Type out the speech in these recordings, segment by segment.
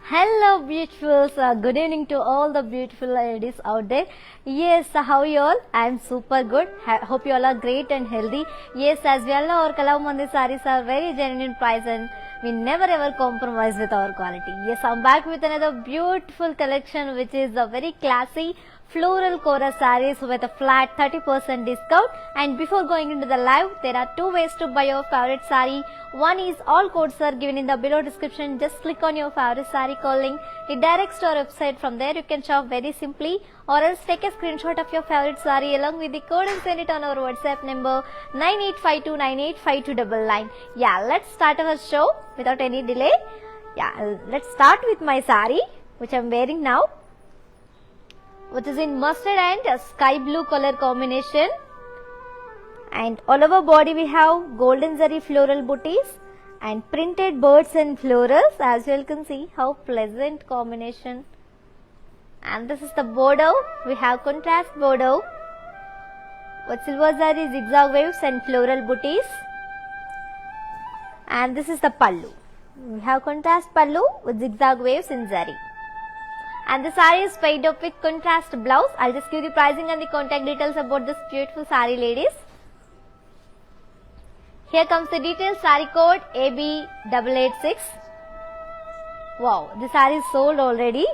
Hello beautifuls, good evening to all the beautiful ladies out there. Yes, how are you all? I am super good. Hope you all are great and healthy. Yes, as we all know, our Kalaumandi sarees are very genuine price and we never ever compromise with our quality. Yes, I'm back with another beautiful collection which is a very classy floral Kora sarees with a flat 30% discount. And before going into the live, there are two ways to buy your favorite saree. One is all codes are given in the below description. Just click on your favorite saree code link. It directs to our website. From there you can shop very simply, or else take a screenshot of your favorite saree along with the code and send it on our WhatsApp number 9852985299. Yeah, let's start our show without any delay. Yeah, let's start with my saree which I am wearing now, which is in mustard and sky blue color combination, and all over body we have golden zari floral booties and printed birds and florals. As you all can see, how pleasant combination. And this is the border. We have contrast border with silver zari zigzag waves and floral booties, and this is the pallu. We have contrast pallu with zigzag waves in zari. And the saree is paid up with contrast blouse. I'll just give the pricing and the contact details about this beautiful saree, ladies. Here comes the details. Saree code AB886. Wow, the saree is sold already.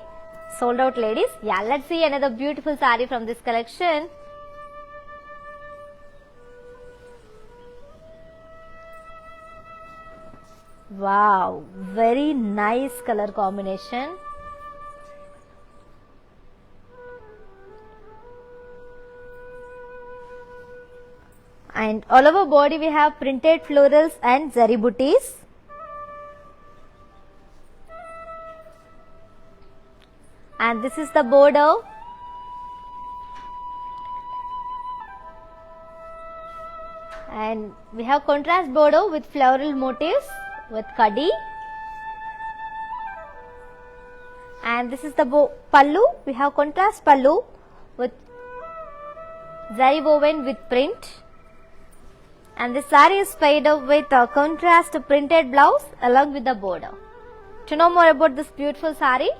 Sold out, ladies. Yeah, let's see another beautiful saree from this collection. Wow, very nice color combination. And all over body we have printed florals and zari booties. And this is the border. And we have contrast border with floral motifs with kadi. And this is the pallu. We have contrast pallu with zari woven with print. And the saree is paired up with a contrast printed blouse along with the border. To know more about this beautiful saree,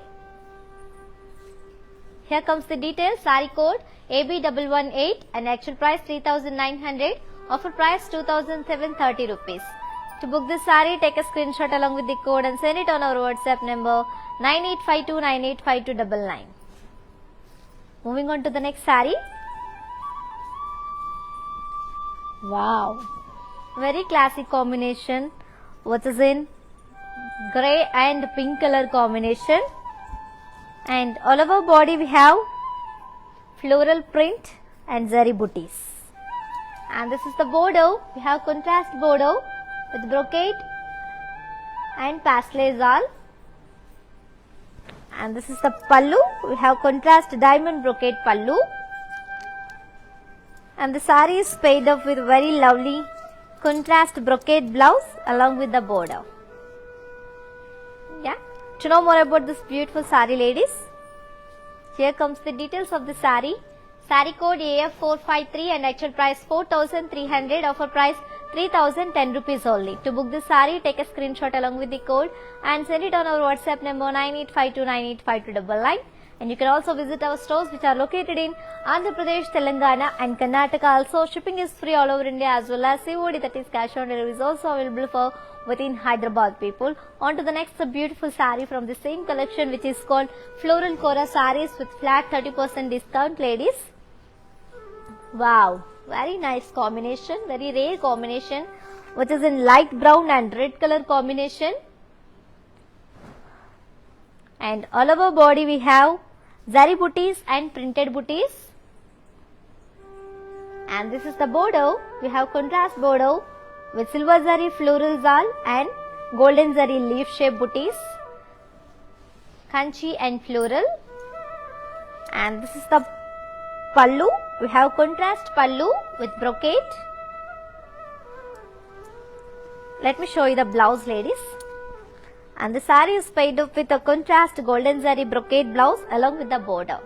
here comes the details. Saree code AB118 and actual price 3900, offer price 2730 rupees. To book this saree, take a screenshot along with the code and send it on our WhatsApp number 9852985299. Moving on to the next saree. Wow, very classic combination, which is in grey and pink color combination, and all over body we have floral print and zari booties. And this is the border. We have contrast border with brocade and pastel zal. And this is the pallu. We have contrast diamond brocade pallu. And the saree is paid up with very lovely contrast brocade blouse along with the border. Yeah. To know more about this beautiful saree, ladies, here comes the details of the saree. Saree code AF453 and actual price 4300, offer price 3010 rupees only. To book this saree, take a screenshot along with the code and send it on our WhatsApp number 9852985299. And you can also visit our stores which are located in Andhra Pradesh, Telangana and Karnataka. Also, shipping is free all over India, as well as COD, that is cash on delivery, is also available for within Hyderabad people. On to the next beautiful saree from the same collection, which is called Floral Kora sarees with flat 30% discount, ladies. Wow, very nice combination, very rare combination, which is in light brown and red color combination. And all over body we have zari booties and printed booties. And this is the border. We have contrast border with silver zari floral zal and golden zari leaf shape booties, kanchi and floral. And this is the pallu. We have contrast pallu with brocade. Let me show you the blouse, ladies. And the saree is paid up with a contrast golden zari brocade blouse along with the border.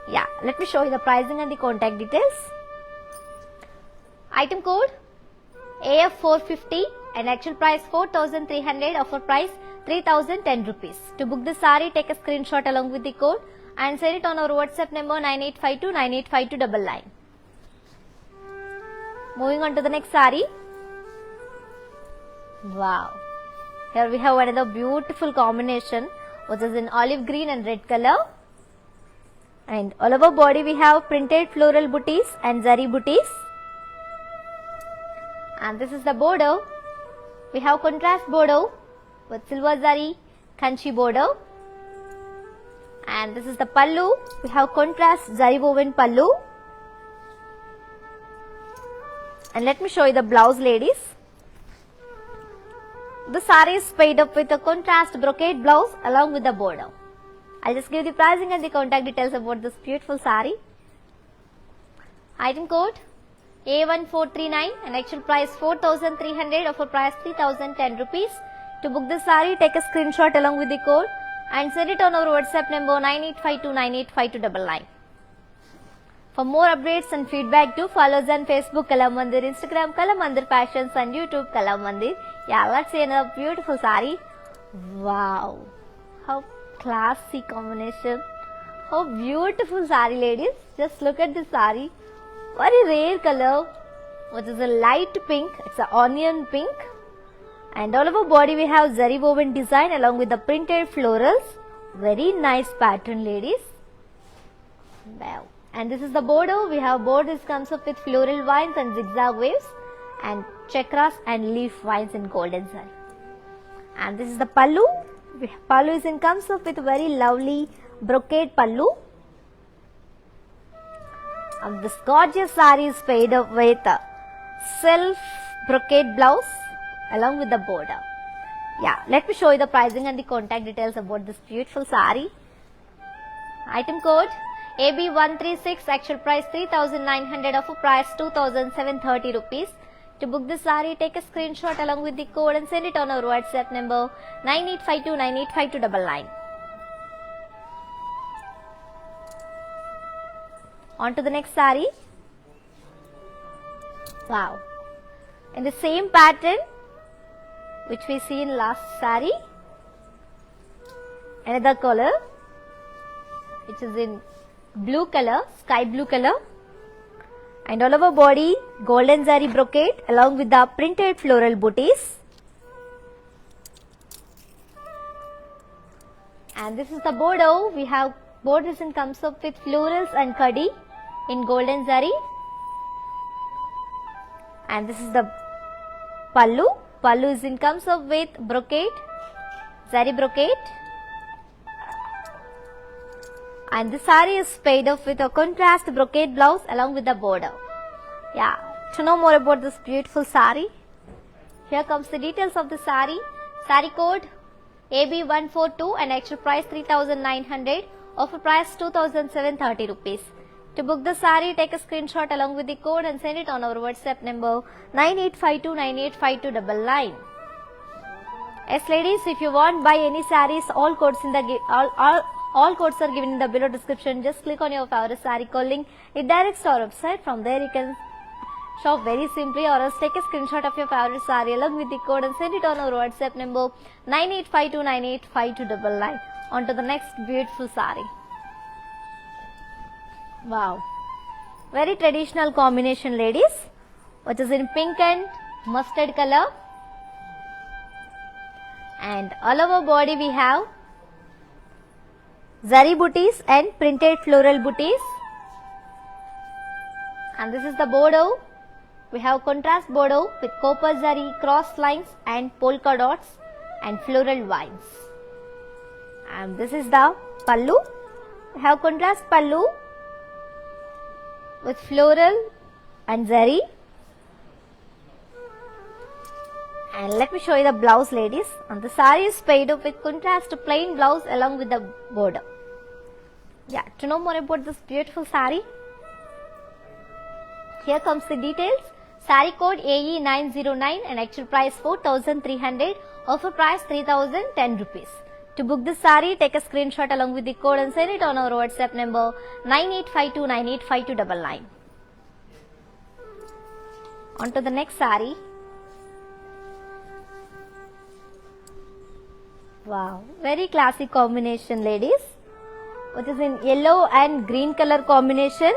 Yeah, let me show you the pricing and the contact details. Item code AF450 and actual price 4,300, offer price 3,010 rupees. To book the saree, take a screenshot along with the code and send it on our WhatsApp number 9852985299. Moving on to the next saree. Wow. Here we have another beautiful combination which is in olive green and red color. And all over body we have printed floral booties and zari booties. And this is the border. We have contrast border with silver zari kanchi border. And this is the pallu. We have contrast zari woven pallu. And let me show you the blouse, ladies. The saree is paid up with a contrast brocade blouse along with the border. I'll just give the pricing and the contact details about this beautiful saree. Item code A1439 and actual price 4,300, offer price 3,010 rupees. To book this saree, take a screenshot along with the code and send it on our WhatsApp number 9852985299. For more updates and feedback, do follow us on Facebook Kala Mandir, Instagram Kala Mandir Fashions and YouTube Kala Mandir. Yeah, let's see another beautiful saree. Wow, how classy combination. How beautiful saree, ladies. Just look at this saree. Very rare color, which is a light pink. It's an onion pink. And all over body we have zari woven design along with the printed florals. Very nice pattern, ladies. Wow. And this is the border. We have borders comes up with floral vines and zigzag waves and chakras and leaf vines in golden zari. And this is the pallu. Pallu comes up with very lovely brocade pallu. And this gorgeous saree is paired up with a self brocade blouse along with the border. Yeah, let me show you the pricing and the contact details about this beautiful saree. Item code AB136, actual price 3,900, offer price 2,730 rupees. To book this saree, take a screenshot along with the code and send it on our WhatsApp number 9852985299. On to the next saree. Wow. In the same pattern which we see in last saree, another color which is in blue color, sky blue color, and all over body golden zari brocade along with the printed floral booties. And this is the border. We have borders and comes up with florals and kadi in golden zari. And this is the pallu. Pallu is in comes up with brocade, zari brocade. And the saree is paired up with a contrast brocade blouse along with the border. Yeah, to know more about this beautiful saree, here comes the details of the saree. Saree code AB142 and actual price 3,900, offer price 2,730 rupees. To book the saree, take a screenshot along with the code and send it on our WhatsApp number 9852985299. Yes, ladies, if you want buy any sarees, all codes in the all codes are given in the below description. Just click on your favorite saree code link. It directs to our website. From there you can shop very simply, or else take a screenshot of your favorite saree along with the code and send it on our WhatsApp number 9852985299. On to the next beautiful saree. Wow, very traditional combination, ladies, which is in pink and mustard color. And all over body we have zari booties and printed floral booties. And this is the border. We have contrast border with copper zari, cross lines and polka dots and floral vines. And this is the pallu. We have contrast pallu with floral and zari. And let me show you the blouse, ladies. And the saree is paired up with contrast plain blouse along with the border. Yeah, to know more about this beautiful saree, here comes the details. Saree code AE909 and actual price 4,300, offer price 3,010 rupees. To book this saree, take a screenshot along with the code and send it on our WhatsApp number 9852985299. On to the next saree. Wow, very classic combination, ladies, which is in yellow and green color combination.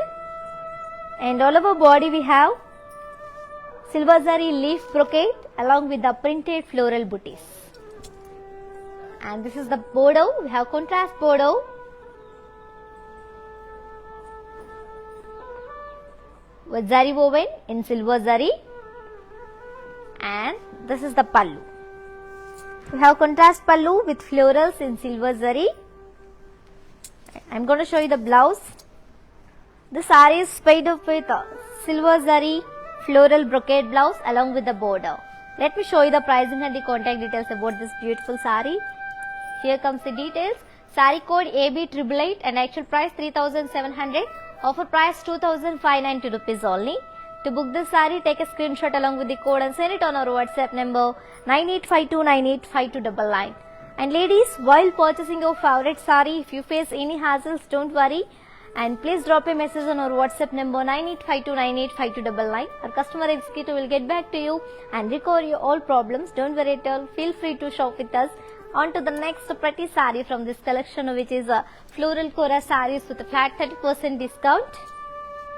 And all over body we have silver zari leaf brocade along with the printed floral booties. And this is the bordeaux. We have contrast bordeaux with zari woven in silver zari, and this is the pallu. We have contrast pallu with florals in silver zari. I am going to show you the blouse. The saree is spayed up with silver zari floral brocade blouse along with the border. Let me show you the pricing and the contact details about this beautiful saree. Here comes the details. Saree code AB888 and actual price 3700. Offer price 2590 rupees only. To book this saree, take a screenshot along with the code and send it on our WhatsApp number 9852985299. And ladies, while purchasing your favorite saree, if you face any hassles, don't worry. And please drop a message on our WhatsApp number 9852985299. Our customer executive will get back to you and recover your all problems. Don't worry at all. Feel free to shop with us. On to the next pretty saree from this collection, which is a floral kora sarees with a flat 30% discount.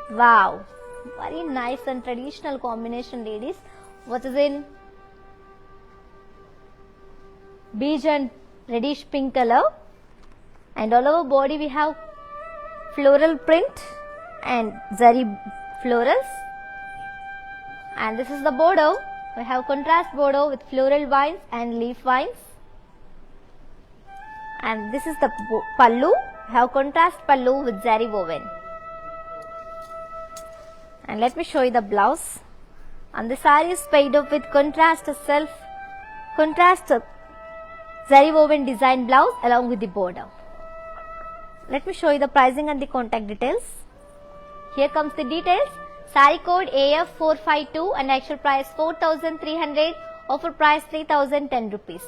Wow, very nice and traditional combination, ladies. What is in beige and reddish pink color, and all over body we have floral print and zari florals. And this is the bordeaux. We have contrast bordeaux with floral vines and leaf vines. And this is the pallu. We have contrast pallu with zari woven. And let me show you the blouse. And the saree is paid up with contrast zari woven design blouse along with the border. Let me show you the pricing and the contact details. Here comes the details. Saree code AF452 and actual price 4300. Offer price 3010 rupees.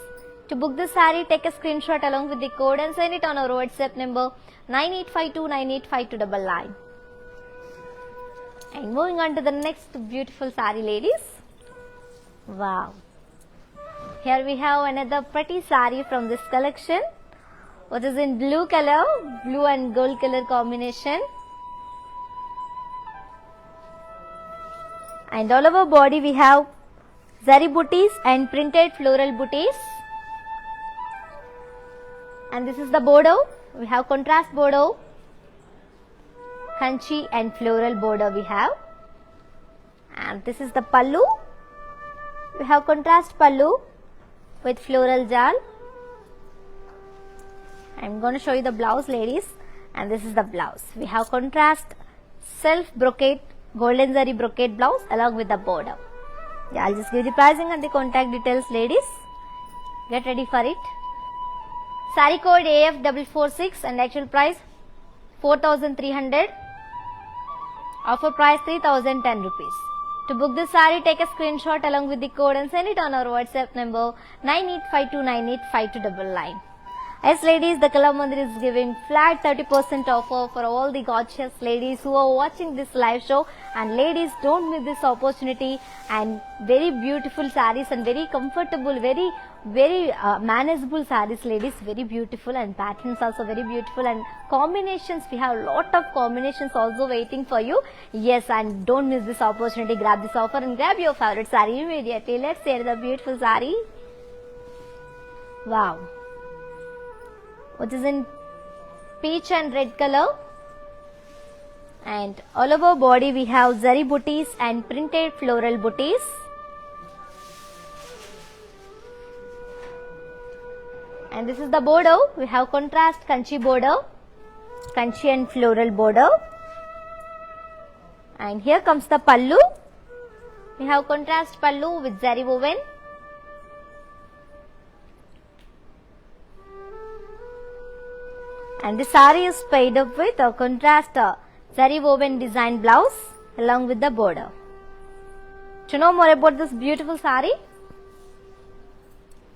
To book the saree, take a screenshot along with the code and send it on our WhatsApp number 9852985299. And moving on to the next beautiful saree, ladies. Wow. Here we have another pretty saree from this collection, which is in blue color, blue and gold color combination. And all over body we have zari booties and printed floral booties. And this is the bordeaux. We have contrast bordeaux, kanchi and floral border we have. And this is the pallu. We have contrast pallu with floral jal. I am going to show you the blouse, ladies, and this is the blouse. We have contrast self brocade golden zari brocade blouse along with the border. Yeah, I'll just give the pricing and the contact details, ladies. Get ready for it. Saree code AF446 and actual price 4300. Offer price 3010 rupees. To book this saree, take a screenshot along with the code and send it on our WhatsApp number 9852985299. Yes, ladies, the Kalamandir is giving flat 30% offer for all the gorgeous ladies who are watching this live show. And ladies, don't miss this opportunity. And very beautiful sarees and very comfortable, very manageable sarees, ladies. Very beautiful, and patterns also very beautiful, and combinations. We have a lot of combinations also waiting for you. Yes, and don't miss this opportunity. Grab this offer and grab your favorite saree immediately. Let's see the beautiful saree. Wow. Which is in peach and red color, and all over body we have zari booties and printed floral booties. And this is the border. We have contrast kanchi border, kanchi and floral border. And here comes the pallu. We have contrast pallu with zari woven. And the saree is paired up with a contrast zari woven design blouse along with the border. To know more about this beautiful saree,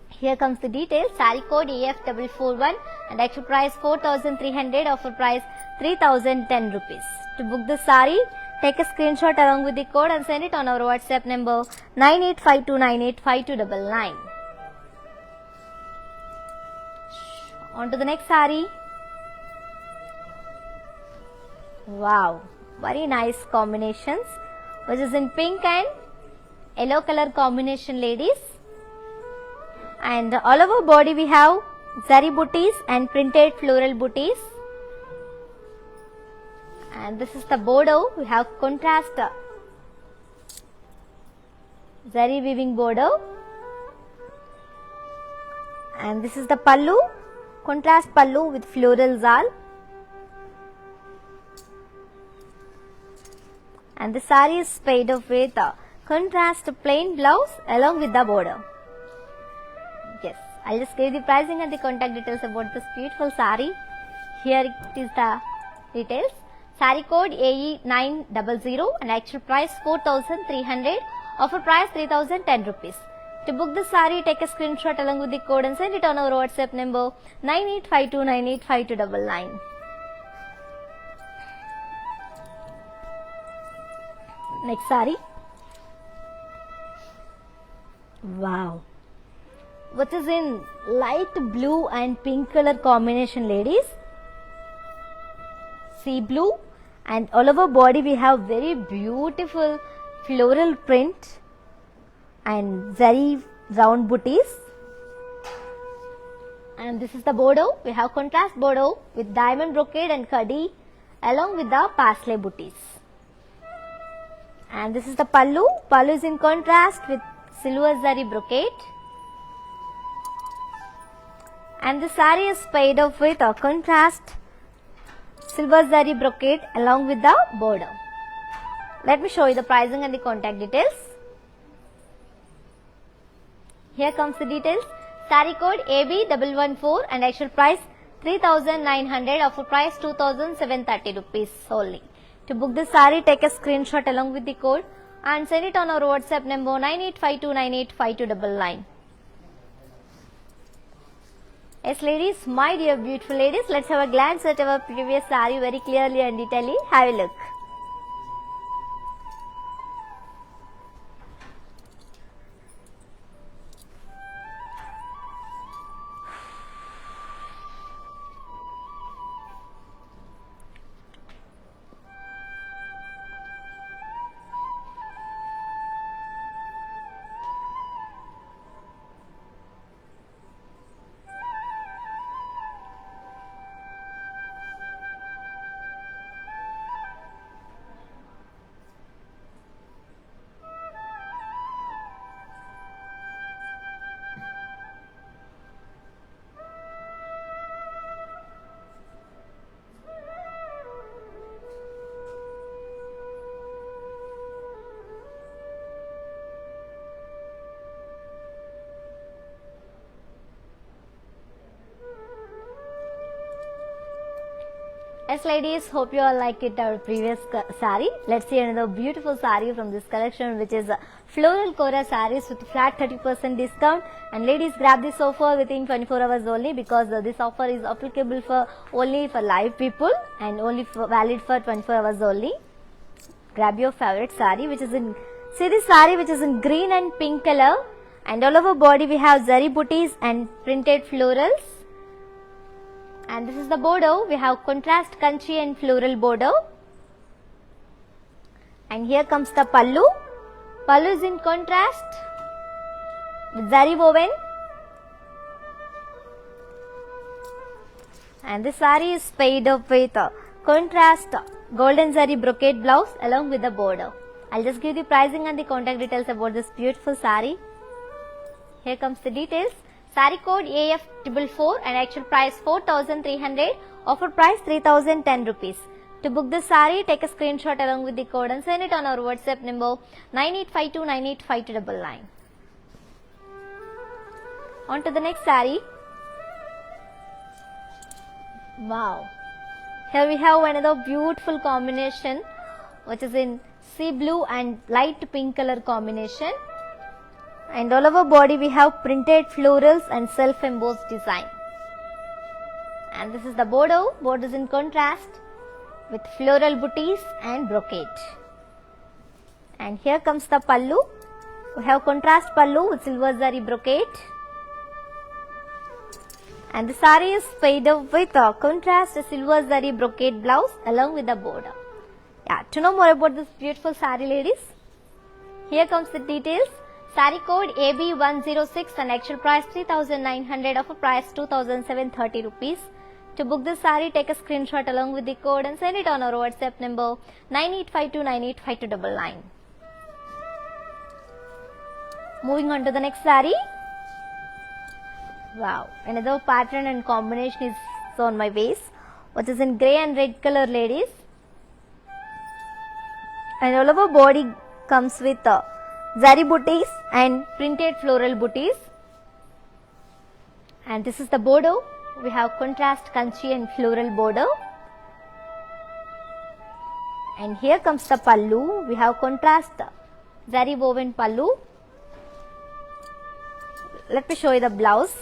here comes the details. Saree code AF441 and actual price 4300. Offer price 3010 rupees. To book this saree, take a screenshot along with the code and send it on our WhatsApp number 9852985299. On to the next saree. Wow, very nice combinations, which is in pink and yellow color combination, ladies. And all over body we have zari booties and printed floral booties. And this is the border. We have contrast zari weaving border. And this is the pallu, contrast pallu with floral zal. And the saree is paired up with contrast plain blouse along with the border. Yes, I'll just give the pricing and the contact details about this beautiful saree. Here it is the details. Saree code AE900 and actual price 4,300. Offer price 3,010 rupees. To book the saree, take a screenshot along with the code and send it on our WhatsApp number 9852985299. Next saree. Wow, which is in light blue and pink color combination, ladies. Sea blue, and all over body we have very beautiful floral print and zari round booties. And this is the border. We have contrast border with diamond brocade and khadi along with the parsley booties. And this is the pallu. Pallu is in contrast with silver zari brocade. And the saree is paired up with a contrast silver zari brocade along with the border. Let me show you the pricing and the contact details. Here comes the details. Saree code AB114 and actual price 3,900. Offer price 2,730 rupees only. To book this saree, take a screenshot along with the code and send it on our WhatsApp number 9852985299. Yes, ladies, my dear beautiful ladies, let's have a glance at our previous saree very clearly and detailedly. Have a look. Yes, ladies, hope you all like it, our previous saree. Let's see another beautiful saree from this collection, which is floral Kora sarees with flat 30% discount. And ladies, grab this offer within 24 hours only, because this offer is applicable for only for live people and only valid for 24 hours only. Grab your favorite saree, which is in, see this saree which is in green and pink color, and all over body we have zari booties and printed florals. And this is the border. We have contrast kanchi and floral border. And here comes the pallu. Pallu is in contrast with zari woven. And this saree is paired up with contrast golden zari brocade blouse along with the border. I'll just give the pricing and the contact details about this beautiful saree. Here comes the details. Saree code AF444 and actual price 4,300. Offer price 3,010 rupees. To book this saree, take a screenshot along with the code and send it on our WhatsApp number 9852985299. On to the next saree. Wow. Here we have another beautiful combination, which is in sea blue and light pink color combination. And all over body we have printed florals and self-embossed design. And this is the border. Border is in contrast with floral booties and brocade. And here comes the pallu. We have contrast pallu with silver zari brocade. And the saree is paired up with a contrast silver zari brocade blouse along with the border. Yeah, to know more about this beautiful saree, ladies, here comes the details. Saree code AB106 and actual price 3,900, offer price 2,730 rupees. To book this saree, take a screenshot along with the code and send it on our WhatsApp number 9852985299. Moving on to the next saree. Wow, another pattern and combination is on my waist, which is in grey and red color, ladies. And all over body comes with zari booties and printed floral booties. And this is the border. We have contrast kanchi and floral border. And here comes the pallu. We have contrast zari woven pallu. Let me show you the blouse.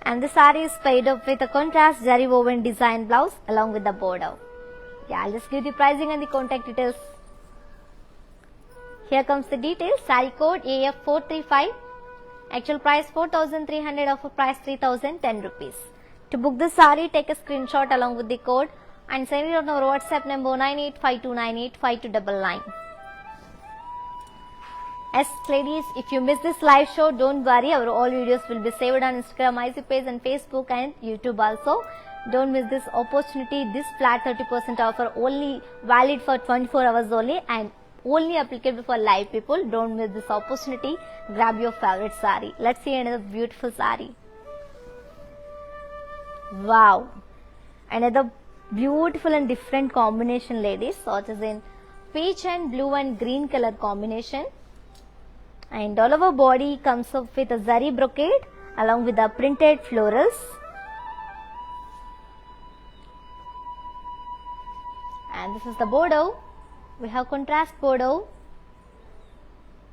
And the saree is paired up with a contrast zari woven design blouse along with the border. Yeah, I'll just give the pricing and the contact details. Here comes the details. Saree code AF435. Actual price 4,300, offer price 3,010 rupees. To book the saree, take a screenshot along with the code and send it on our WhatsApp number 9852985299. Yes, ladies, if you miss this live show, don't worry. Our all videos will be saved on Instagram, IC page and Facebook and YouTube also. Don't miss this opportunity. This flat 30% offer only valid for 24 hours only and only applicable for live people. Don't miss this opportunity. Grab your favorite saree. Let's see another beautiful saree. Wow, another beautiful and different combination, ladies. So it is in peach and blue and green color combination. And all over body comes up with a zari brocade along with the printed florals. And this is the border. We have contrast border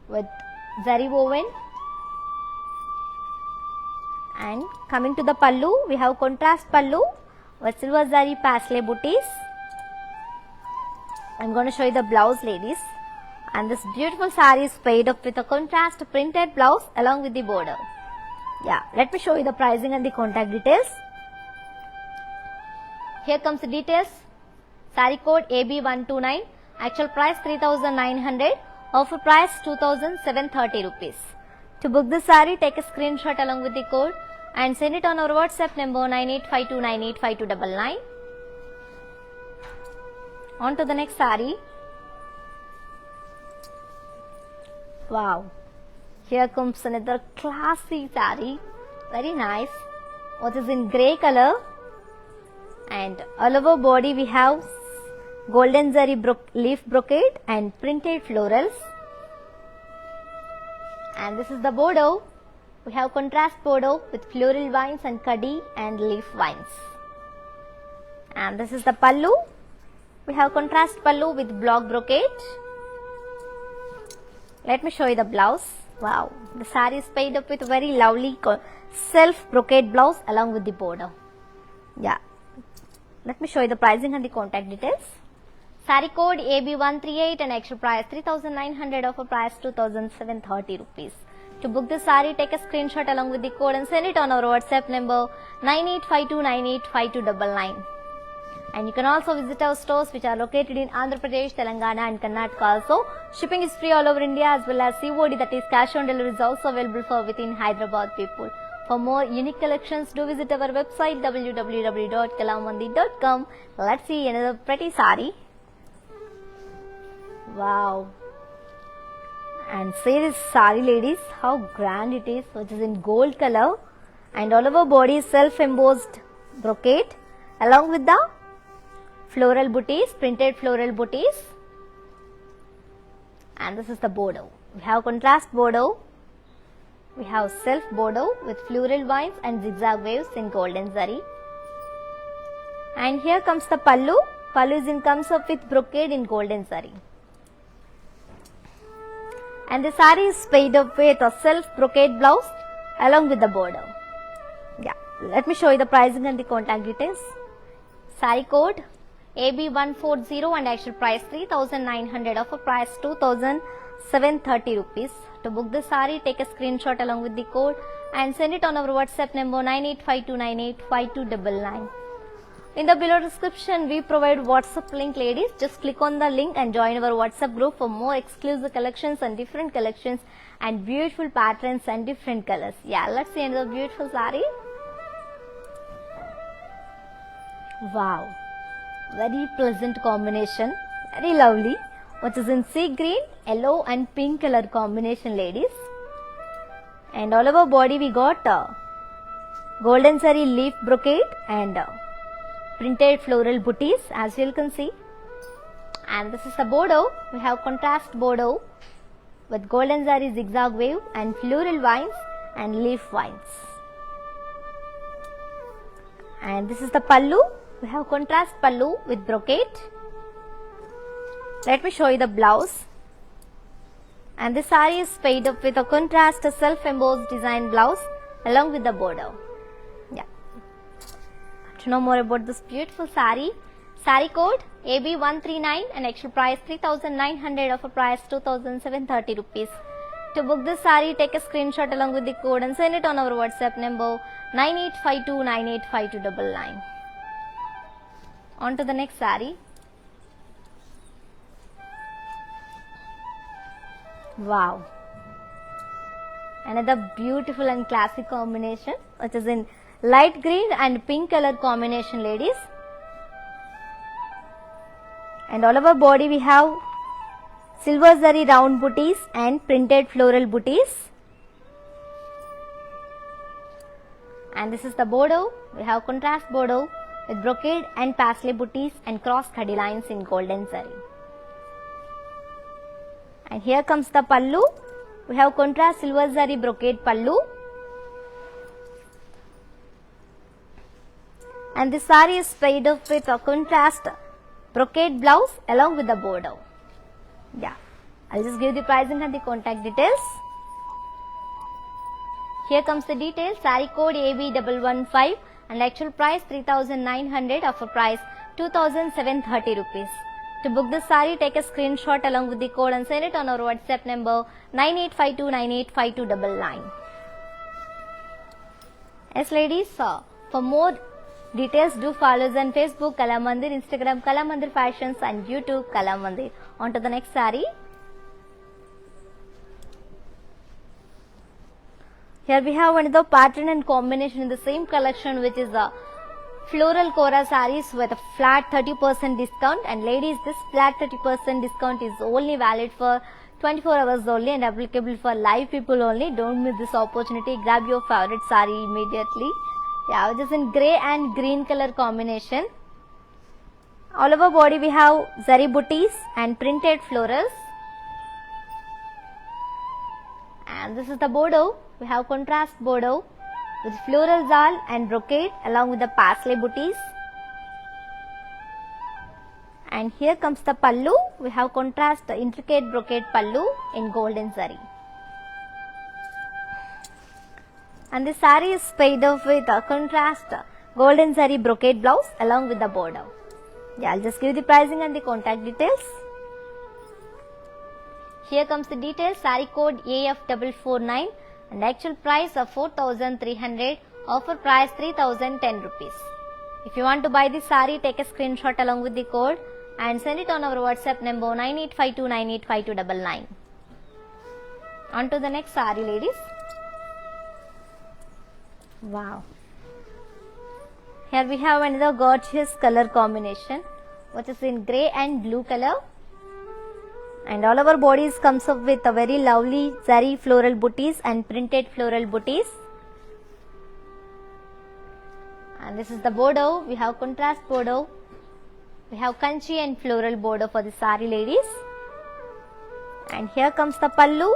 with zari woven. And coming to the pallu, we have contrast pallu with silver zari pastel booties. I'm going to show you the blouse, ladies. And this beautiful saree is paired up with a contrast printed blouse along with the border. Yeah, let me show you the pricing and the contact details. Here comes the details. Saree code AB129. Actual price 3,900. Offer price 2,730 rupees. To book this saree, take a screenshot along with the code and send it on our WhatsApp number 9852985299. On to the next saree. Wow, here comes another classy saree, very nice, what is in grey color, and all over body we have golden zari leaf brocade and printed florals. And this is the border. We have contrast border with floral vines and kaddi and leaf vines. And this is the pallu. We have contrast pallu with block brocade. Let me show you the blouse. Wow, the saree is paired up with very lovely self brocade blouse along with the border. Yeah, let me show you the pricing and the contact details. Saree code AB138 and actual price 3,900, offer price 2,730 rupees. To book this saree, take a screenshot along with the code and send it on our WhatsApp number 9852985299. And you can also visit our stores which are located in Andhra Pradesh, Telangana and Karnataka also. Shipping is free all over India as well as COD, that is cash on delivery, is also available for within Hyderabad people. For more unique collections, do visit our website www.kalamandi.com. Let's see another pretty saree. Wow. And see this saree, ladies, how grand it is, which is in gold color and all over body is self-embossed brocade along with the floral booties, printed floral booties. And this is the border. We have contrast border. We have self border with floral vines and zigzag waves in golden zari. And here comes the pallu. Pallu comes up with brocade in golden zari. And the saree is paired up with a self brocade blouse along with the border. Yeah, let me show you the pricing and the contact details. Saree code AB140 and actual price 3,900, offer price 2,730 rupees. To book the saree, take a screenshot along with the code and send it on our WhatsApp number 9852985299. In the below description, we provide WhatsApp link, ladies. Just click on the link and join our WhatsApp group for more exclusive collections and different collections and beautiful patterns and different colors. Yeah, let's see another beautiful saree. Wow, very pleasant combination, very lovely, which is in sea green, yellow and pink color combination, ladies. And all over body we got golden saree leaf brocade and printed floral booties, as you can see. And this is the bordeaux. We have contrast bordeaux with golden saree zigzag wave and floral vines and leaf vines. And this is the pallu. We have contrast pallu with brocade. Let me show you the blouse. And the saree is paid up with a contrast self-embossed design blouse along with the border. Yeah. To know more about this beautiful saree, saree code AB139 and actual price 3,900, offer price 2,730 rupees. To book this saree, take a screenshot along with the code and send it on our WhatsApp number 9852985299. On to the next saree. Wow, another beautiful and classic combination, which is in light green and pink color combination, ladies. And all over body we have silver zari round booties and printed floral booties. And this is the bordeaux. We have contrast bordeaux with brocade and paisley booties and cross khadi lines in golden zari. And here comes the pallu. We have contrast silver zari brocade pallu. And this saree is paired up with a contrast brocade blouse along with the border. Yeah, I'll just give the pricing and the contact details. Here comes the details. Saree code AB115 and actual price 3,900, offer price 2,730 rupees. To book this saree, take a screenshot along with the code and send it on our WhatsApp number 9852985299. Yes, ladies, for more details, do follow us on Facebook Kala Mandir, Instagram Kala Mandir Fashions and YouTube Kala Mandir. On to the next saree. Here we have another pattern and combination in the same collection, which is a floral Kora sarees with a flat 30% discount. And ladies, this flat 30% discount is only valid for 24 hours only and applicable for live people only. Don't miss this opportunity. Grab your favorite saree immediately. Yeah, which is in grey and green color combination. All over body we have zari booties and printed florals. And this is the bordeaux. We have contrast bordeaux with floral zal and brocade along with the paisley booties. And here comes the pallu. We have contrast intricate brocade pallu in golden zari. And the saree is paired off with a contrast golden zari brocade blouse along with the border. Yeah, I'll just give the pricing and the contact details. Here comes the details. Saree code AF449 and actual price of 4,300, offer price 3,010 rupees. If you want to buy this saree, take a screenshot along with the code and send it on our WhatsApp number 9852985299. On to the next saree, ladies. Wow. Here we have another gorgeous color combination, which is in grey and blue color. And all our bodies comes up with a very lovely zari floral booties and printed floral booties. And this is the bordeaux. We have contrast bordeaux. We have kanchi and floral bordeaux for the saree, ladies. And here comes the pallu.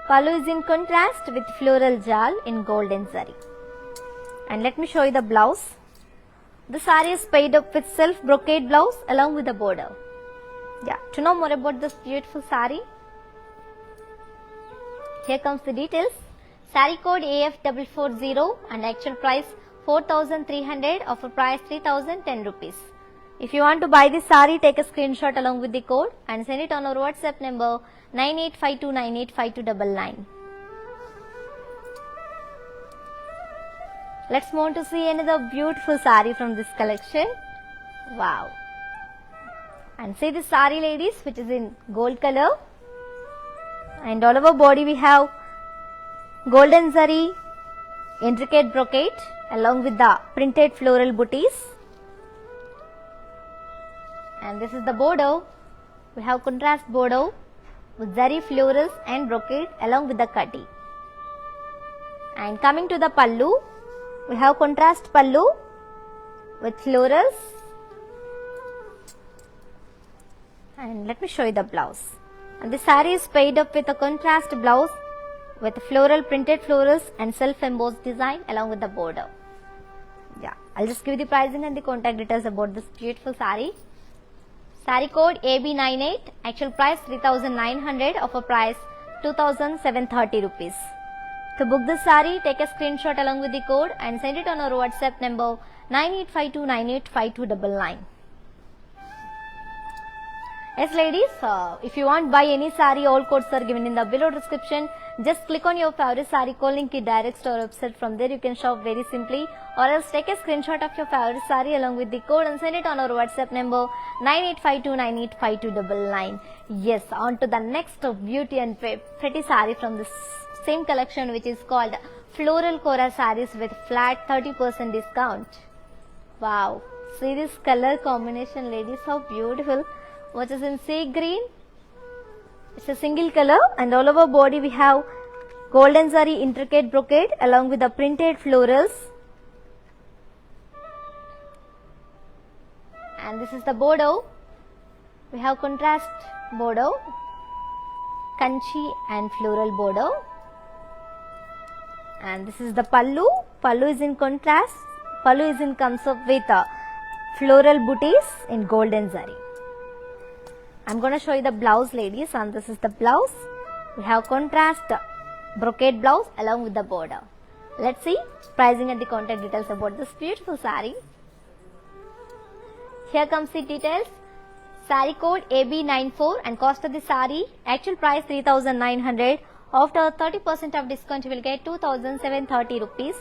Pallu is in contrast with floral jal in golden zari. And let me show you the blouse. The saree is paired up with self brocade blouse along with the border. Yeah, to know more about this beautiful saree, here comes the details. Saree code AF440 and actual price 4,300, offer price 3,010 rupees. If you want to buy this saree, take a screenshot along with the code and send it on our WhatsApp number 9852985299. Let's move on to see another beautiful saree from this collection. Wow. And see this saree, ladies, which is in gold color. And all over body we have golden zari, intricate brocade along with the printed floral booties. And this is the border. We have contrast border with zari florals and brocade along with the kati. And coming to the pallu, we have contrast pallu with florals. And let me show you the blouse. And the saree is paired up with a contrast blouse with floral printed florals and self-embossed design along with the border. Yeah, I'll just give you the pricing and the contact details about this beautiful saree. Saree code AB98, actual price 3,900, offer price 2,730 rupees. To book this saree, take a screenshot along with the code and send it on our WhatsApp number 9852985299. Yes, ladies, if you want buy any saree, all codes are given in the below description. Just click on your favorite saree code link, it directs to our website. From there you can shop very simply, or else take a screenshot of your favorite saree along with the code and send it on our WhatsApp number 9852985299. Yes, on to the next beauty and pretty saree from this same collection, which is called Floral Kora sarees with flat 30% discount. Wow, see this color combination, ladies, how beautiful. Which is in sea green. It's a single color, and all over body we have golden zari intricate brocade along with the printed florals. And this is the border. We have contrast border, kanchi and floral border. And this is the pallu. Pallu is in contrast. Pallu is in comes up with floral booties in golden zari. I'm going to show you the blouse, ladies, and this is the blouse. We have contrast brocade blouse along with the border. Let's see pricing and the contact details about this beautiful saree. Here comes the details. Saree code AB94 and cost of the saree, actual price 3,900. After 30% of discount, you will get 2,730 rupees.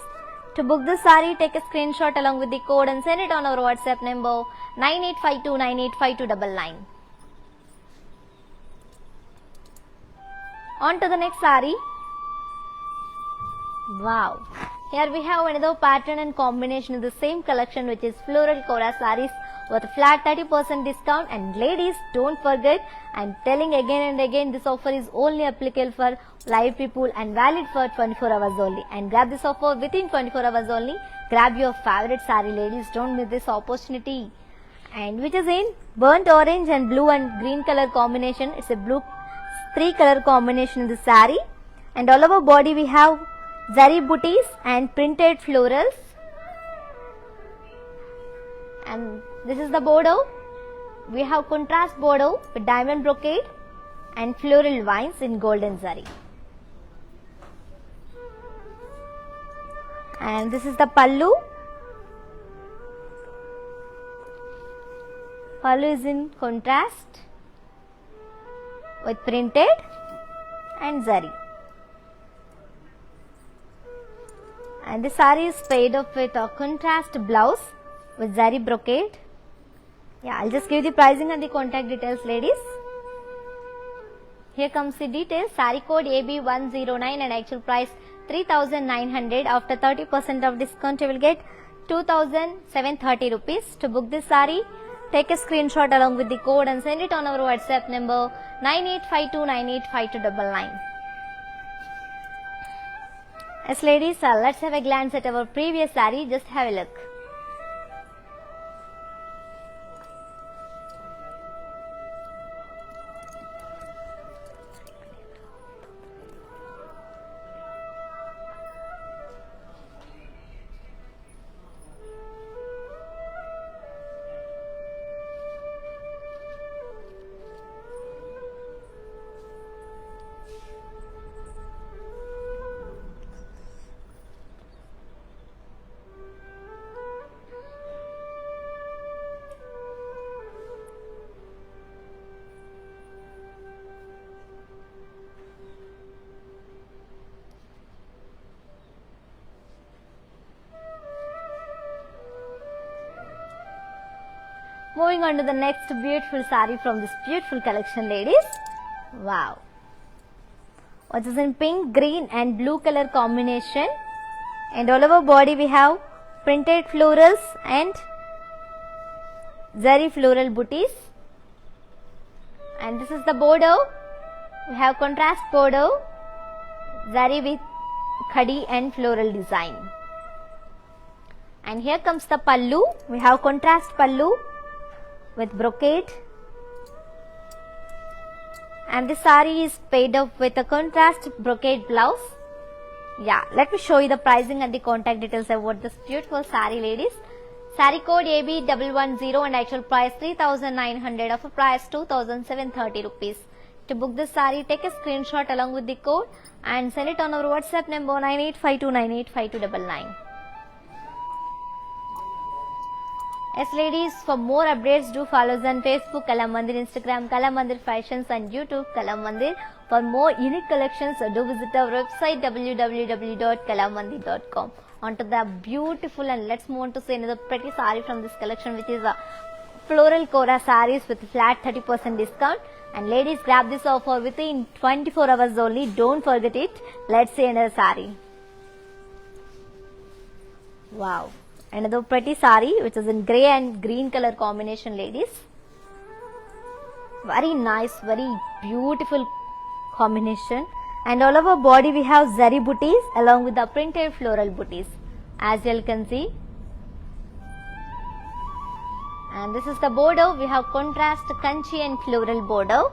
To book this saree, take a screenshot along with the code and send it on our WhatsApp number 9852985299. On to the next saree. Wow. Here we have another pattern and combination of the same collection, which is Floral Kora sarees with a flat 30% discount. And ladies, don't forget, I'm telling again and again, this offer is only applicable for live people and valid for 24 hours only. And grab this offer within 24 hours only. Grab your favorite saree, ladies. Don't miss this opportunity. And which is in burnt orange and blue and green color combination. It's a blue 3 color combination in the saree, and all over body we have zari booties and printed florals, and this is the border. We have contrast border with diamond brocade and floral vines in golden zari, and this is the pallu. Pallu is in contrast with printed and zari, and the saree is paired up with a contrast blouse with zari brocade. Yeah, I'll just give the pricing and the contact details, ladies. Here comes the details. Saree code AB109 and actual price 3,900. After 30% of discount, you will get 2,730 rupees. To book this saree, take a screenshot along with the code and send it on our WhatsApp number 9852985299. Yes, ladies, let's have a glance at our previous saree. Just have a look. Moving on to the next beautiful saree from this beautiful collection, ladies. Wow. Which is in pink, green and blue color combination. And all over body we have printed florals and zari floral booties. And this is the border. We have contrast border, zari with khadi and floral design. And here comes the pallu. We have contrast pallu with brocade. And the saree is paired up with a contrast brocade blouse. Yeah, let me show you the pricing and the contact details about this beautiful saree, ladies. Saree code AB110 and actual price 3,900, offer price 2,730 rupees. To book this saree, take a screenshot along with the code and send it on our WhatsApp number 9852985299. Yes, ladies, for more updates, do follow us on Facebook, Kala Mandir, Instagram, Kala Mandir Fashions and YouTube, Kala Mandir. For more unique collections, do visit our website www.kalamandir.com. On to the beautiful, and let's move on to see another pretty saree from this collection, which is a floral kora sarees with flat 30% discount. And ladies, grab this offer within 24 hours only. Don't forget it. Let's see another saree. Wow. Another pretty saree which is in grey and green color combination, ladies. Very nice, very beautiful combination. And all over body we have zari booties along with the printed floral booties, as you can see. And this is the border. We have contrast kanchi and floral border.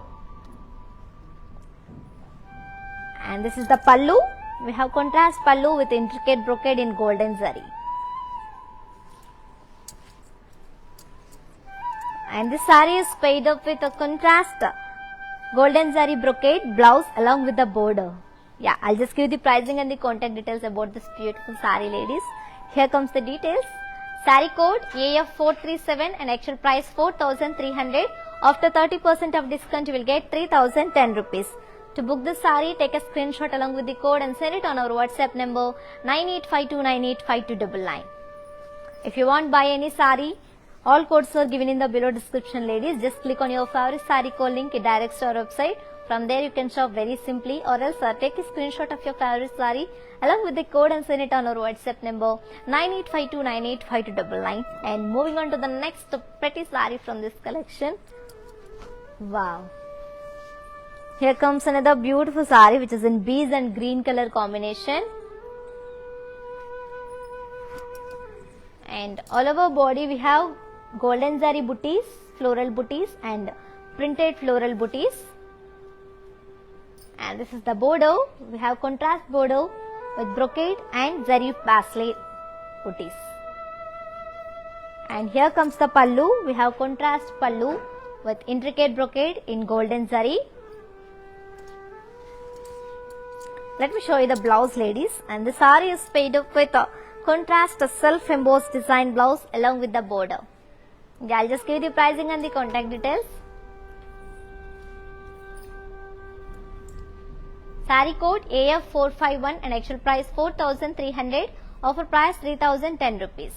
And this is the pallu. We have contrast pallu with intricate brocade in golden zari. And this saree is paired up with a contrast golden zari brocade blouse along with the border. Yeah, I'll just give you the pricing and the contact details about this beautiful saree, ladies. Here comes the details. Saree code AF437 and actual price 4,300. After 30% of discount, you will get 3,010 rupees. To book this saree, take a screenshot along with the code and send it on our WhatsApp number 9852985299. If you want buy any saree, all codes are given in the below description, ladies. Just click on your favorite saree code link. It directs to our website. From there you can shop very simply, or else take a screenshot of your favorite saree along with the code and send it on our WhatsApp number 9852985299. And moving on to the next pretty saree from this collection. Wow. Here comes another beautiful saree which is in beige and green color combination. And all over body we have golden zari booties, floral booties and printed floral booties. And this is the border. We have contrast border with brocade and zari paisley booties. And here comes the pallu. We have contrast pallu with intricate brocade in golden zari. Let me show you the blouse, ladies. And the saree is paired up with a contrast self-embossed design blouse along with the border. Yeah, I'll just give you the pricing and the contact details. Saree code AF451 and actual price 4,300. Offer price 3,010 rupees.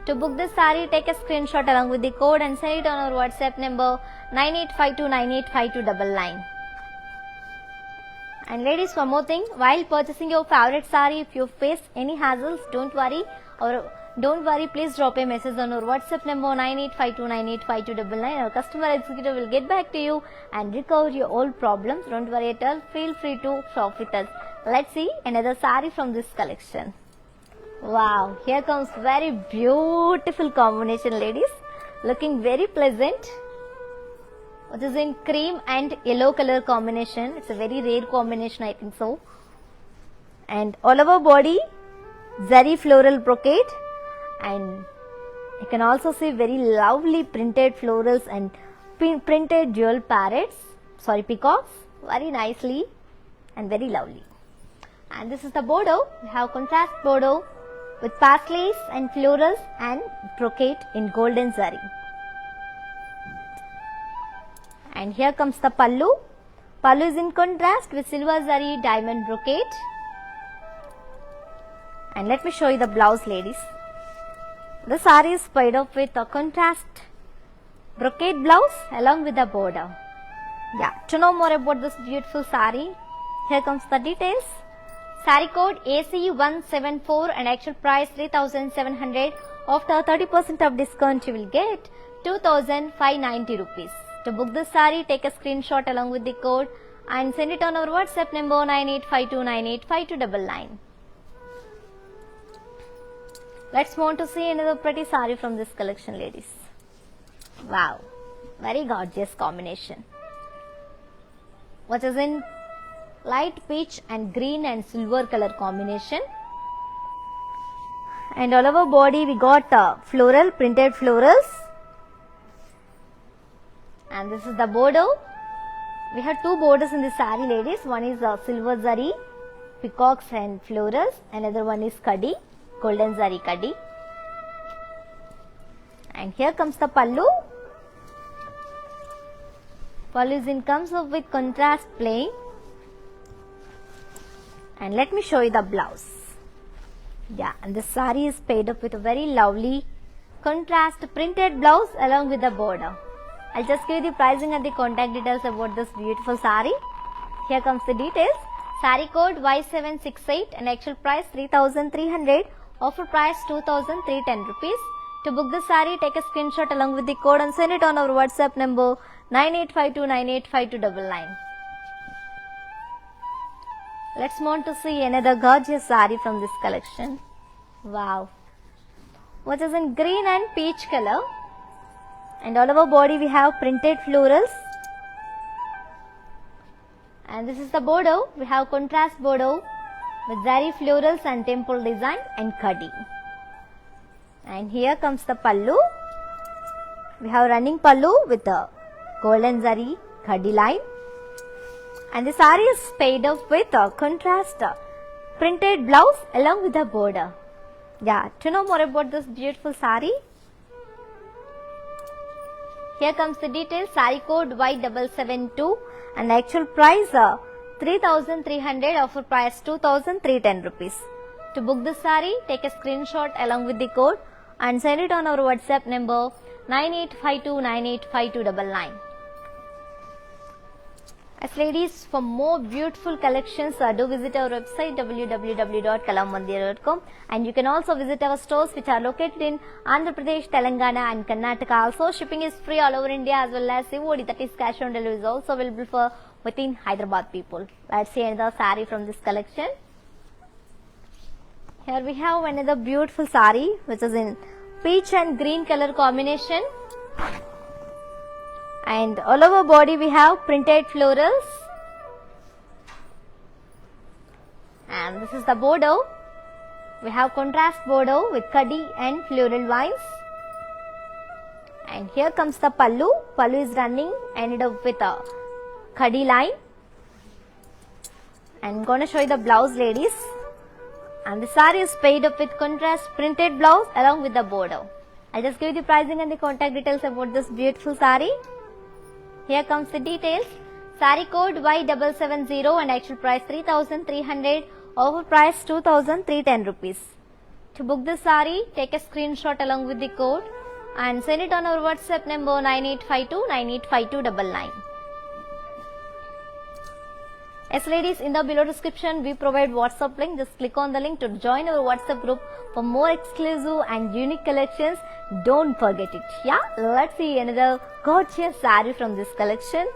To book this saree, take a screenshot along with the code and send it on our WhatsApp number 9852985299. And ladies, one more thing, while purchasing your favorite saree, if you face any hassles, don't worry, please drop a message on our WhatsApp number 9852985299. Our customer executive will get back to you and recover your old problems. Don't worry at all, feel free to shop with us. Let's see another saree from this collection. Wow, here comes very beautiful combination, ladies, looking very pleasant. Which is in cream and yellow color combination. It's a very rare combination, I think so. And all over body zari floral brocade, and you can also see very lovely printed florals and printed jewel peacocks, very nicely and very lovely. And this is the border. We have contrast border with paisleys and florals and brocade in golden zari. And here comes the pallu. Pallu is in contrast with silver zari diamond brocade. And let me show you the blouse, ladies. The saree is paired up with a contrast brocade blouse along with the border. Yeah, to know more about this beautiful saree, here comes the details. Saree code AC174 and actual price 3700. After 30% of discount you will get 2590 rupees. To book this saree, take a screenshot along with the code and send it on our WhatsApp number 9852985299. Let's move on to see another pretty saree from this collection, ladies. Wow, very gorgeous combination, which is in light peach and green and silver color combination. And all over body we got floral, printed florals. And this is the border. We have two borders in the saree, ladies. One is silver zari, peacocks and florals. Another one is kaddi, golden zari kaddi. And here comes the pallu. Pallu comes up with contrast plain. And let me show you the blouse. Yeah, and the saree is paired up with a very lovely contrast printed blouse along with the border. I'll just give you the pricing and the contact details about this beautiful saree. Here comes the details. Saree code Y768 and actual price 3300. Offer price 2310 rupees. To book the saree, take a screenshot along with the code and send it on our WhatsApp number 9852985299. Let's move on to see another gorgeous saree from this collection. Wow, which is in green and peach color. And all over body we have printed florals. And this is the border. We have contrast border with zari florals and temple design and kaddi. And here comes the pallu. We have running pallu with the golden zari kaddi line. And the saree is paired up with a contrast printed blouse along with the border. Yeah, to know more about this beautiful saree, here comes the details. Saree code Y772 and actual price 3300. Offer price 2310 rupees. To book this saree, take a screenshot along with the code and send it on our WhatsApp number 9852985299. As ladies, for more beautiful collections, do visit our website www.kalamandira.com, and you can also visit our stores which are located in Andhra Pradesh, Telangana and Karnataka. Also, shipping is free all over India as well as COD, that is cash on delivery, is also available for within Hyderabad people. Let's see another saree from this collection. Here we have another beautiful saree which is in peach and green color combination. And all over body we have printed florals. And this is the border. We have contrast border with kaddi and floral vines. And here comes the pallu. Pallu is running, ended up with a kaddi line. I'm going to show you the blouse, ladies. And the saree is paired up with contrast printed blouse along with the border. I'll just give you the pricing and the contact details about this beautiful saree. Here comes the details. Saree code Y770 and actual price 3300. Offer price 2310 rupees. To book this saree, take a screenshot along with the code and send it on our WhatsApp number 9852985299. Yes, ladies, in the below description we provide WhatsApp link. Just click on the link to join our WhatsApp group for more exclusive and unique collections. Don't forget it. Yeah, let's see another gorgeous saree from this collection.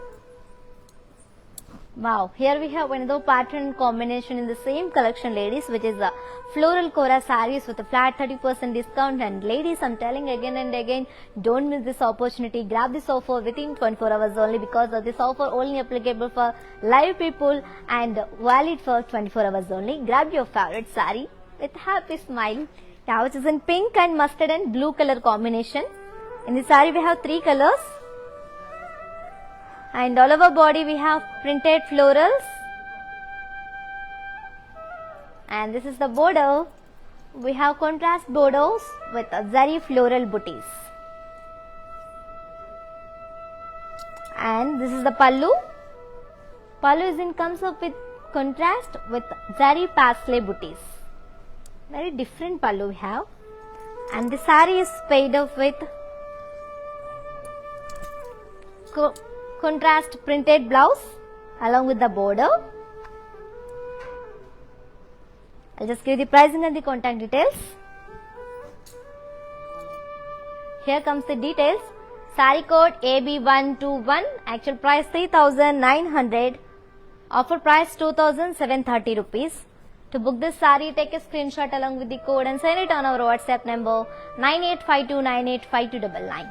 Wow, here we have another pattern combination in the same collection, ladies, which is a floral kora sarees with a flat 30% discount. And ladies, I'm telling again and again, don't miss this opportunity. Grab this offer within 24 hours only, because of this offer only applicable for live people and valid for 24 hours only. Grab your favorite saree with happy smile. Yeah, which is in pink and mustard and blue color combination. In the saree we have three colors. And all over body we have printed florals. And this is the border. We have contrast borders with zari floral booties. And this is the pallu. Pallu comes up with contrast with zari paisley booties. Very different pallu we have. And the saree is paired up with contrast printed blouse along with the border. I'll just give the pricing and the contact details. Here comes the details. Saree code AB121, actual price 3,900, offer price 2,730 rupees. To book this saree, take a screenshot along with the code and send it on our WhatsApp number 9852985299.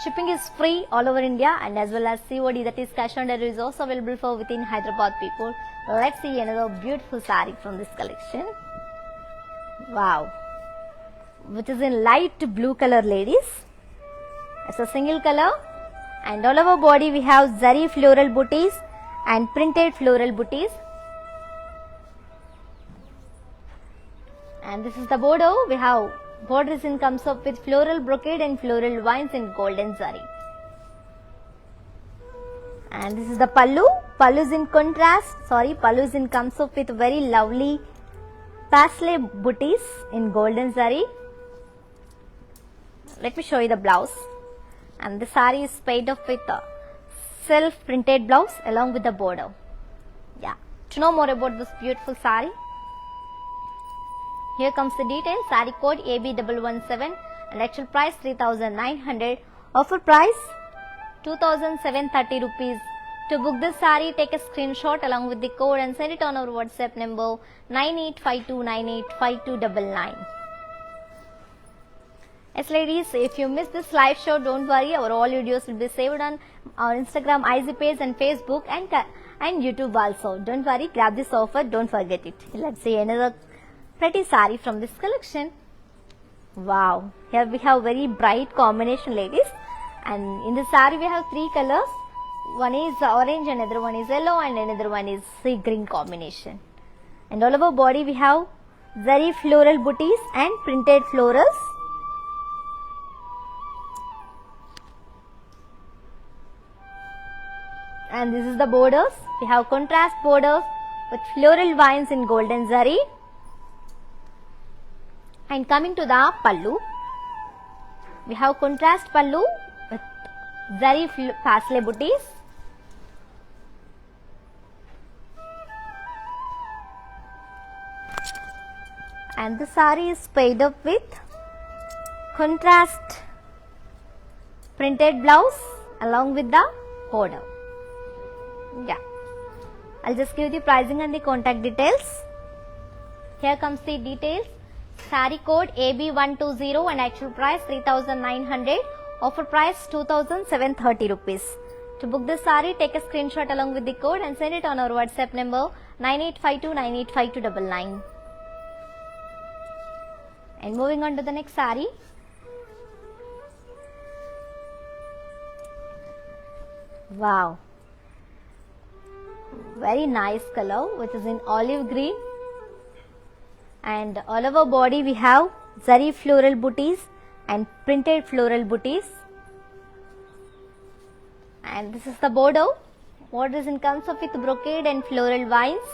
Shipping is free all over India and as well as COD, that is cash on delivery, is also available for within Hyderabad people. Let's see another beautiful saree from this collection. Wow, which is in light blue color, ladies. It's a single color and all over body we have zari floral booties and printed floral booties. And this is the border. We have borders in comes up with floral brocade and floral vines in golden zari. And this is the pallu. Pallu is in contrast. Pallu is in comes up with very lovely pastel booties in golden zari. Let me show you the blouse. And the saree is paid off with a self printed blouse along with the border. Yeah. To know more about this beautiful saree, here comes the details. Saree code AB117 and actual price 3,900. Offer price 2,730 rupees. To book this saree, take a screenshot along with the code and send it on our WhatsApp number 9852985299. Yes, ladies, if you missed this live show, don't worry. Our all videos will be saved on our Instagram IG page and Facebook and YouTube also. Don't worry, grab this offer. Don't forget it. Let's see another pretty saree from this collection. Wow, here we have very bright combination, ladies. And in the saree we have three colors. One is orange, another one is yellow, and another one is sea green combination. And all over body we have zari floral booties and printed florals. And this is the borders. We have contrast borders with floral vines in golden zari. And coming to the pallu, we have contrast pallu with zari pastel booties. And the saree is paid up with contrast printed blouse along with the border. Yeah, I'll just give the pricing and the contact details. Here comes the details. Saree code AB120 and actual price 3,900. Offer price 2,730 rupees. To book this saree, take a screenshot along with the code and send it on our WhatsApp number 9852985299. And moving on to the next saree. Wow, very nice color, which is in olive green. And all over body we have zari floral booties and printed floral booties. And this is the border. Borders in comes up with brocade and floral vines.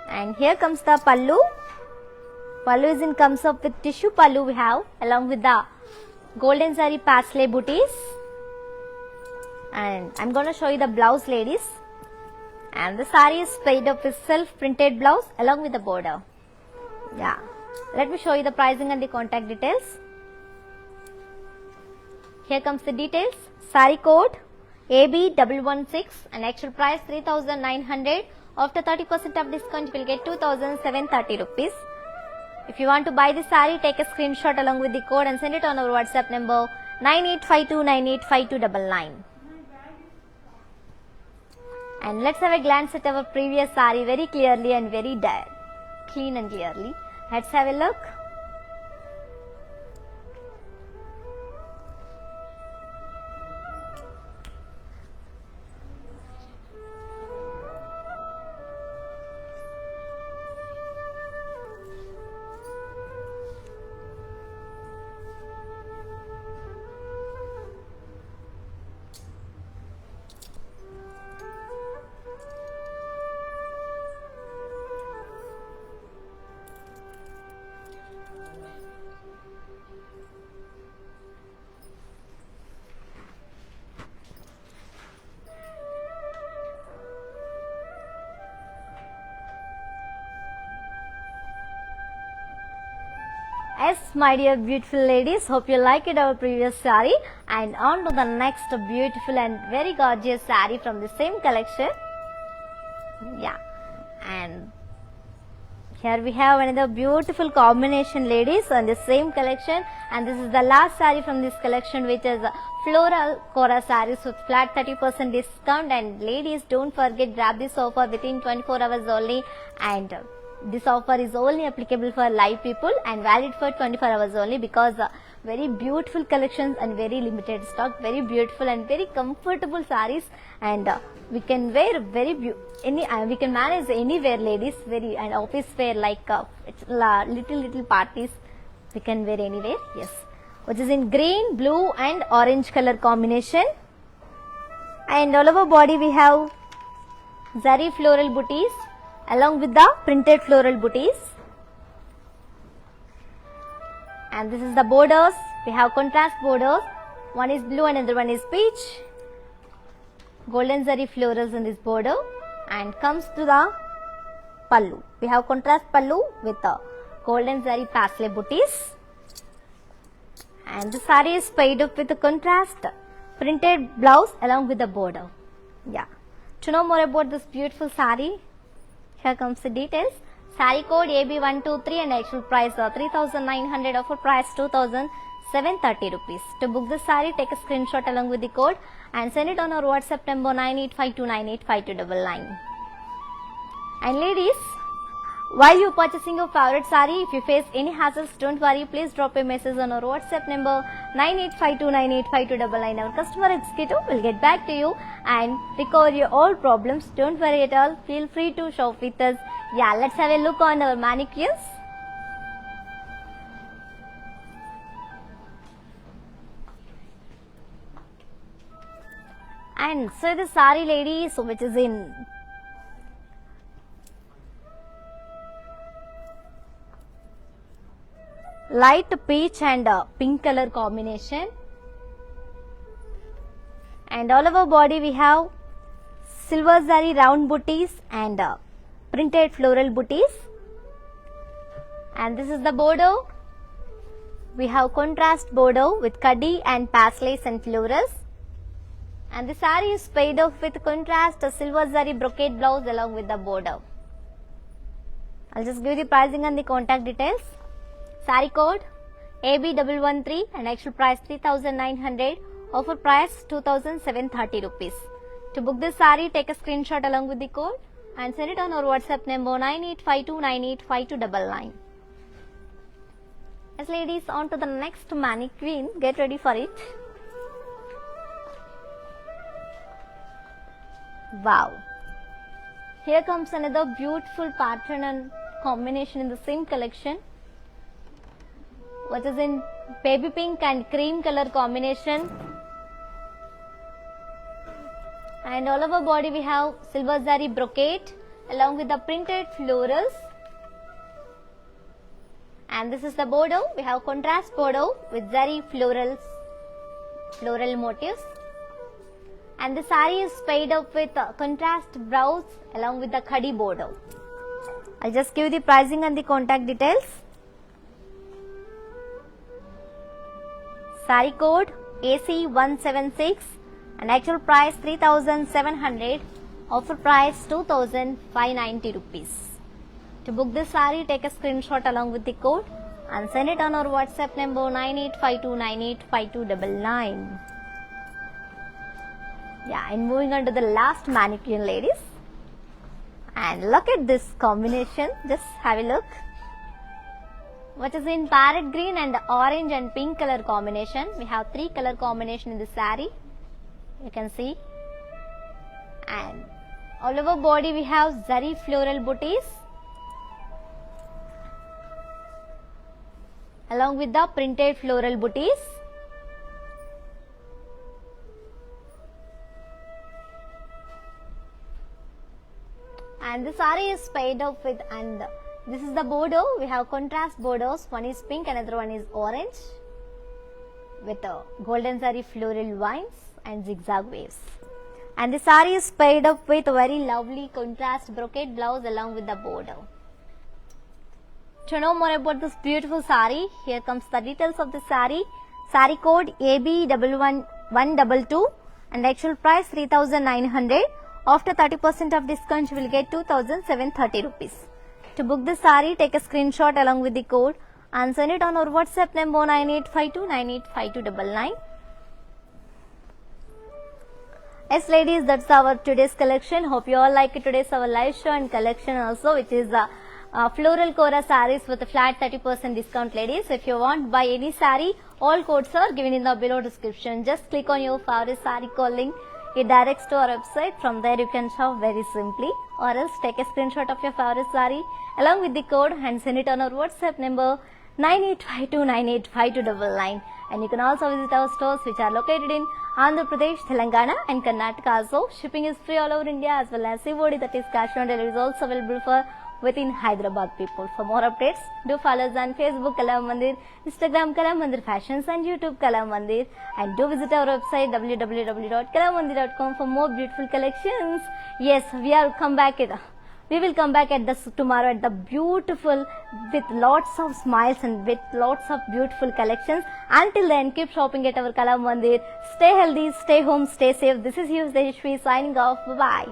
And here comes the pallu. Pallu is in comes up with tissue pallu we have along with the golden zari pastel booties. And I'm going to show you the blouse, ladies. And the saree is paid up with self printed blouse along with the border. Yeah, let me show you the pricing and the contact details. Here comes the details. Saree code AB116 and actual price 3,900. After 30% of discount, you will get 2,730 rupees. If you want to buy this saree, take a screenshot along with the code and send it on our WhatsApp number 9852985299. And let's have a glance at our previous saree very clearly and very clean and clearly. Let's have a look. Yes, my dear beautiful ladies, hope you liked our previous saree, and on to the next beautiful and very gorgeous saree from the same collection. Yeah, and here we have another beautiful combination, ladies, on the same collection, and this is the last saree from this collection, which is floral Kora sarees with flat 30% discount. And ladies, don't forget, grab this offer within 24 hours only, and this offer is only applicable for live people and valid for 24 hours only, because very beautiful collections and very limited stock, very beautiful and very comfortable sarees, and we can wear we can manage anywhere, ladies, very, and office wear, like it's little parties we can wear anywhere. Yes, which is in green, blue and orange color combination, and all over body we have zari floral booties along with the printed floral booties, and this is the borders. We have contrast borders, one is blue and another one is peach, golden zari florals in this border, and comes to the pallu. We have contrast pallu with the golden zari pastel booties, and the saree is paired up with the contrast printed blouse along with the border. Yeah, to know more about this beautiful saree, here comes the details. Saree code AB123 and actual price 3,900, offer price 2,730 rupees. To book the saree, take a screenshot along with the code and send it on our WhatsApp number 9852985299. And ladies, while you purchasing your favorite saree, if you face any hassles, don't worry, please drop a message on our WhatsApp number 9852985299. Our customer executive will get back to you and recover your all problems. Don't worry at all, feel free to shop with us. Yeah, let's have a look on our mannequins. And so the saree, ladies, which is in light peach and pink color combination, and all over body we have silver zari round booties and printed floral booties, and this is the border. We have contrast border with kaddi and paisley and florals, and the saree is paired off with contrast silver zari brocade blouse along with the border. I'll just give you the pricing and the contact details. Saree code AB113 and actual price 3,900, offer price 2,730 rupees. To book this saree, take a screenshot along with the code and send it on our WhatsApp number 9852985299. Yes, ladies, on to the next mannequin. Get ready for it. Wow. Here comes another beautiful pattern and combination in the same collection, which is in baby pink and cream color combination, and all over body we have silver zari brocade along with the printed florals, and this is the border. We have contrast border with zari floral motifs, and the saree is paired up with contrast blouse along with the khadi border. I'll just give you the pricing and the contact details. Saree code AC176 and actual price 3,700, offer price 2,590 rupees. To book this saree, take a screenshot along with the code and send it on our WhatsApp number 9852985299. Yeah, and moving on to the last mannequin, ladies. And look at this combination, just have a look. What is in parrot green and orange and pink color combination. We have 3 color combination in the saree, you can see, and all over body we have zari floral booties along with the printed floral booties, and the saree is paired up with, and this is the border. We have contrast borders, one is pink, another one is orange, with golden zari floral vines and zigzag waves. And the saree is paired up with a very lovely contrast brocade blouse along with the border. To know more about this beautiful saree, here comes the details of the saree. Saree code AB11122 and actual price 3900. After 30% of discount, you will get 2730 rupees. To book the saree, take a screenshot along with the code and send it on our WhatsApp number 9852985299. Yes, ladies, that's our today's collection. Hope you all like today's our live show and collection also, which is floral Kora sarees with a flat 30% discount, ladies. If you want buy any saree, all codes are given in the below description. Just click on your favorite saree code link. It directs to our website. From there you can shop very simply, or else take a screenshot of your favorite saree along with the code and send it on our WhatsApp number 9852985299. And you can also visit our stores which are located in Andhra Pradesh, Telangana and Karnataka also. Shipping is free all over India, as well as COD, that is cash on delivery, is also available for within Hyderabad people. For more updates, do follow us on Facebook Kala Mandir, Instagram Kala Mandir Fashions and YouTube Kala Mandir, and do visit our website www.kalamandir.com for more beautiful collections. Yes, we will come back at this tomorrow at the beautiful, with lots of smiles and with lots of beautiful collections. Until then, keep shopping at our Kala Mandir. Stay healthy, stay home, stay safe. This is Yusdeshwi signing off. Bye bye.